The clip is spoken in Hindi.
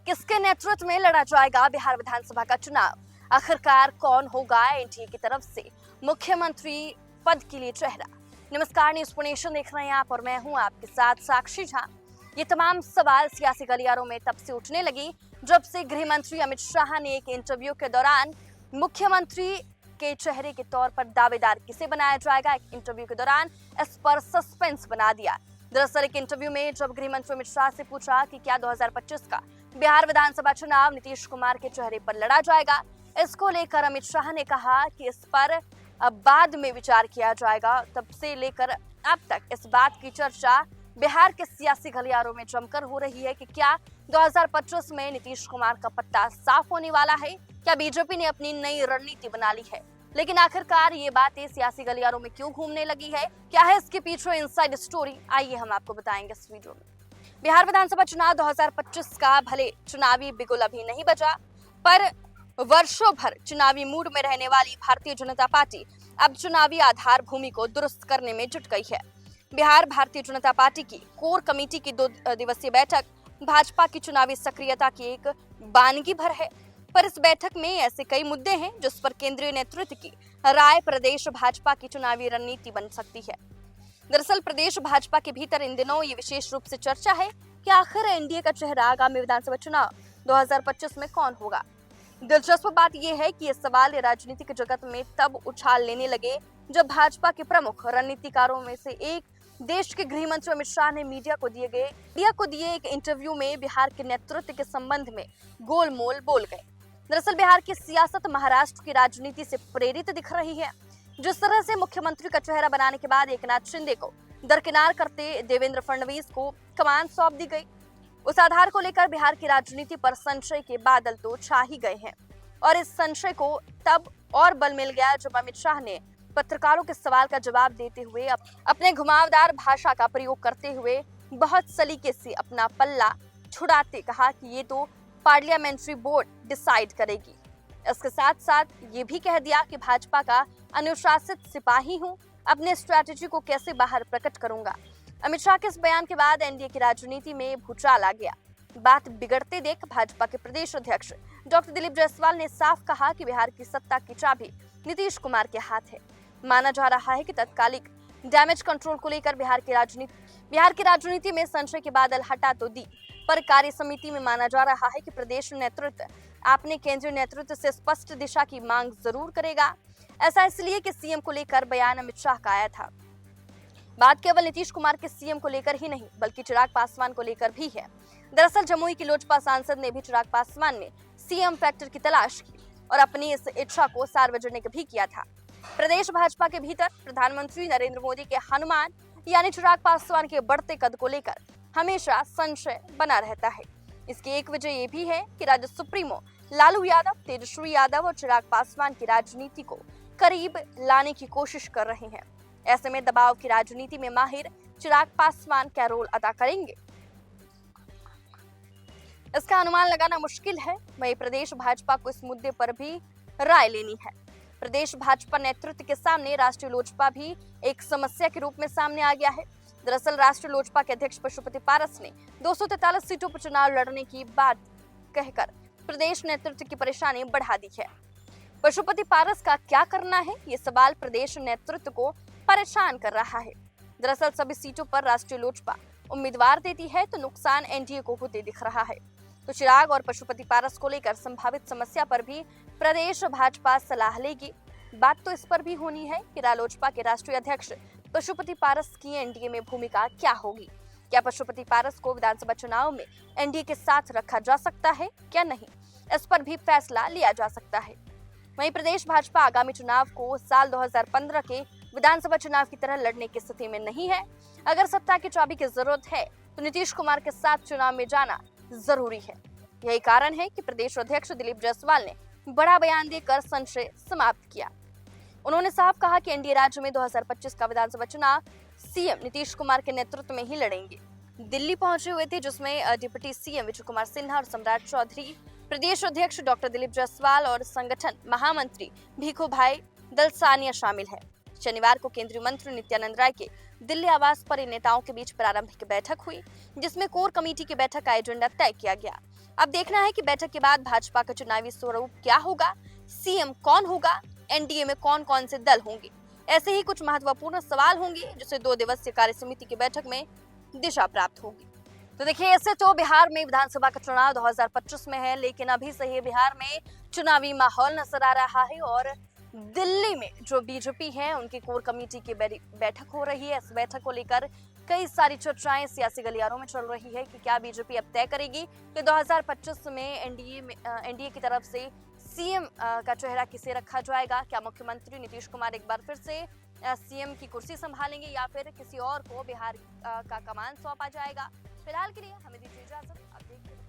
किसके नेतृत्व में लड़ा जाएगा बिहार विधानसभा का चुनाव? आखिरकार कौन होगा एनडीए की तरफ से मुख्यमंत्री पद के लिए चेहरा? नमस्कार, न्यूज़ नेशन देख रहे हैं आप और मैं हूं आपके साथ साक्षी झा। ये तमाम सवाल सियासी गलियारों में तब से उठने लगे जब से गृह मंत्री अमित शाह ने एक इंटरव्यू के दौरान मुख्यमंत्री के चेहरे के तौर पर दावेदार किसे बनाया जाएगा, एक इंटरव्यू के दौरान इस पर सस्पेंस बना दिया। दरअसल एक इंटरव्यू में जब गृह मंत्री अमित शाह से पूछा कि क्या 2025 का बिहार विधानसभा चुनाव नीतीश कुमार के चेहरे पर लड़ा जाएगा, इसको लेकर अमित शाह ने कहा कि इस पर बाद में विचार किया जाएगा। तब से लेकर अब तक इस बात की चर्चा बिहार के सियासी गलियारों में जमकर हो रही है कि क्या 2025 में नीतीश कुमार का पत्ता साफ होने वाला है, क्या बीजेपी ने अपनी नई रणनीति बना ली है। लेकिन आखिरकार ये बातें सियासी गलियारों में क्यों घूमने लगी है, क्या है इसके पीछे इनसाइड स्टोरी, आइए हम आपको बताएंगे इस वीडियो में। बिहार विधानसभा चुनाव 2025 का भले चुनावी बिगुल अभी नहीं बजा, पर वर्षों भर चुनावी मूड में रहने वाली भारतीय जनता पार्टी अब चुनावी आधार भूमि को दुरुस्त करने में जुट गई है। बिहार भारतीय जनता पार्टी की कोर कमेटी की 2 दिवसीय बैठक भाजपा की चुनावी सक्रियता की एक बानगी भर है। पर इस बैठक में ऐसे कई मुद्दे हैं जिस पर केंद्रीय नेतृत्व की राय प्रदेश भाजपा की चुनावी रणनीति बन सकती है। दरअसल प्रदेश भाजपा के भीतर इन दिनों ये विशेष रूप से चर्चा है कि आखिर एनडीए का चेहरा आगामी विधानसभा चुनाव 2025 में कौन होगा। दिलचस्प बात यह है कि ये सवाल राजनीतिक जगत में तब उछाल लेने लगे जब भाजपा के प्रमुख रणनीतिकारों में से एक देश के गृह मंत्री अमित शाह ने मीडिया को दिए एक इंटरव्यू में बिहार के नेतृत्व के संबंध में गोलमोल बोल गए। दरअसल बिहार की सियासत महाराष्ट्र की राजनीति से प्रेरित दिख रही है। जिस तरह से मुख्यमंत्री का चेहरा बनाने के बाद एकनाथ शिंदे को दरकिनार करते देवेंद्र फडणवीस को कमान सौंप दी गई, उस आधार को लेकर बिहार की राजनीति पर संशय के बादल तो छा ही गए हैं। और इस संशय को तब और बल मिल गया जब अमित शाह ने पत्रकारों के सवाल का जवाब देते हुए अपने घुमावदार भाषा का प्रयोग करते हुए बहुत सलीके से अपना पल्ला छुड़ाते कहा कि ये तो पार्लियामेंट्री बोर्ड डिसाइड करेगी। इसके साथ साथ ये भी कह दिया कि भाजपा का अनुशासित सिपाही हूं, अपने स्ट्रैटेजी को कैसे बाहर प्रकट करूंगा। अमित शाह के इस बयान के बाद एनडीए की राजनीति में भूचाल आ गया। बात बिगड़ते देख भाजपा के प्रदेश अध्यक्ष डॉक्टर दिलीप जायसवाल ने साफ कहा कि बिहार की सत्ता की चाबी नीतीश कुमार के हाथ है। माना जा रहा है कि तत्कालिक डैमेज कंट्रोल को लेकर बिहार की राजनीति में संशय के बादल हटा तो दी, पर कार्य समिति में माना जा रहा है कि प्रदेश नेतृत्व अपने केंद्रीय नेतृत्व से स्पष्ट दिशा की मांग जरूर करेगा। ऐसा इसलिए कि सीएम को लेकर बयान अमित शाह का आया था। बात केवल नीतीश कुमार के सीएम को लेकर ही नहीं बल्कि चिराग पासवान को लेकर भी है। दरअसल जमुई की लोजपा सांसद ने भी चिराग पासवान में सीएम फैक्टर की तलाश की और अपनी इस इच्छा को सार्वजनिक भी किया था। प्रदेश भाजपा के भीतर प्रधानमंत्री नरेंद्र मोदी के हनुमान यानी चिराग पासवान के बढ़ते कद को लेकर हमेशा संशय बना रहता है। इसकी एक वजह यह भी है कि राज्य सुप्रीमो लालू यादव, तेजस्वी यादव और चिराग पासवान की राजनीति को करीब लाने की कोशिश कर रहे हैं। ऐसे में दबाव की राजनीति में माहिर चिराग पासवान क्या रोल अदा करेंगे, इसका अनुमान लगाना मुश्किल है। वहीं प्रदेश भाजपा को इस मुद्दे पर भी राय लेनी है। प्रदेश भाजपा नेतृत्व के सामने राष्ट्रीय लोजपा भी एक समस्या के रूप में सामने आ गया है। दरअसल राष्ट्रीय लोजपा के अध्यक्ष पशुपति पारस ने 243 सीटों पर चुनाव लड़ने की बात कहकर प्रदेश नेतृत्व की परेशानी बढ़ा दी है। पशुपति पारस का क्या करना है, ये सवाल प्रदेश नेतृत्व को परेशान कर रहा है। दरअसल सभी सीटों पर राष्ट्रीय लोजपा उम्मीदवार देती है तो नुकसान एनडीए को होते दिख रहा है। तो चिराग और पशुपति पारस को लेकर संभावित समस्या पर भी प्रदेश भाजपा सलाह लेगी। बात तो इस पर भी होनी है कि रालोजपा के राष्ट्रीय अध्यक्ष पशुपति पारस की एनडीए में भूमिका क्या होगी। क्या पशुपति पारस को विधानसभा चुनाव में एनडीए के साथ रखा जा सकता है क्या नहीं, इस पर भी फैसला लिया जा सकता है। वहीं प्रदेश भाजपा आगामी चुनाव को साल 2015 के विधानसभा चुनाव की तरह लड़ने की स्थिति में नहीं है। अगर सत्ता की चाबी की जरूरत है तो नीतीश कुमार के साथ चुनाव में जाना जरूरी है। यही कारण है कि प्रदेश अध्यक्ष दिलीप जायसवाल ने बड़ा बयान देकर संशय समाप्त किया। उन्होंने साफ कहा कि एनडीए राज्य में 2025 का विधानसभा चुनाव सीएम नीतीश कुमार के नेतृत्व में ही लड़ेंगे। दिल्ली पहुंचे हुए थे जिसमें डिप्टी सीएम विजय कुमार सिन्हा और सम्राट चौधरी, प्रदेश अध्यक्ष डॉक्टर दिलीप जायसवाल और संगठन महामंत्री भीखू भाई दलसानिया शामिल है। शनिवार को केंद्रीय मंत्री नित्यानंद राय के दिल्ली आवास पर इन नेताओं के बीच प्रारंभिक बैठक हुई, जिसमें कोर कमेटी की बैठक का एजेंडा तय किया गया। अब देखना है कि बैठक के बाद भाजपा का चुनावी स्वरूप क्या होगा, सीएम कौन होगा, एनडीए में कौन कौन से दल होंगे। ऐसे ही कुछ महत्वपूर्ण सवाल होंगे जिसे 2 दिवसीय कार्य समिति की बैठक में दिशा प्राप्त होगी। तो देखिए, ऐसे तो बिहार में विधानसभा का चुनाव 2025 में है, लेकिन अभी से ही बिहार में चुनावी माहौल नजर आ रहा है और दिल्ली में जो बीजेपी है उनकी कोर कमेटी की बैठक हो रही है। इस बैठक को लेकर कई सारी चर्चाएं सियासी गलियारों में चल रही है कि क्या बीजेपी अब तय करेगी कि 2025 में एनडीए की तरफ से सीएम का चेहरा किसे रखा जाएगा। क्या मुख्यमंत्री नीतीश कुमार एक बार फिर से सीएम की कुर्सी संभालेंगे या फिर किसी और को बिहार का कमान सौंपा जाएगा। फिलहाल के लिए हमें दीजिए इजाजत। अब देखते हैं।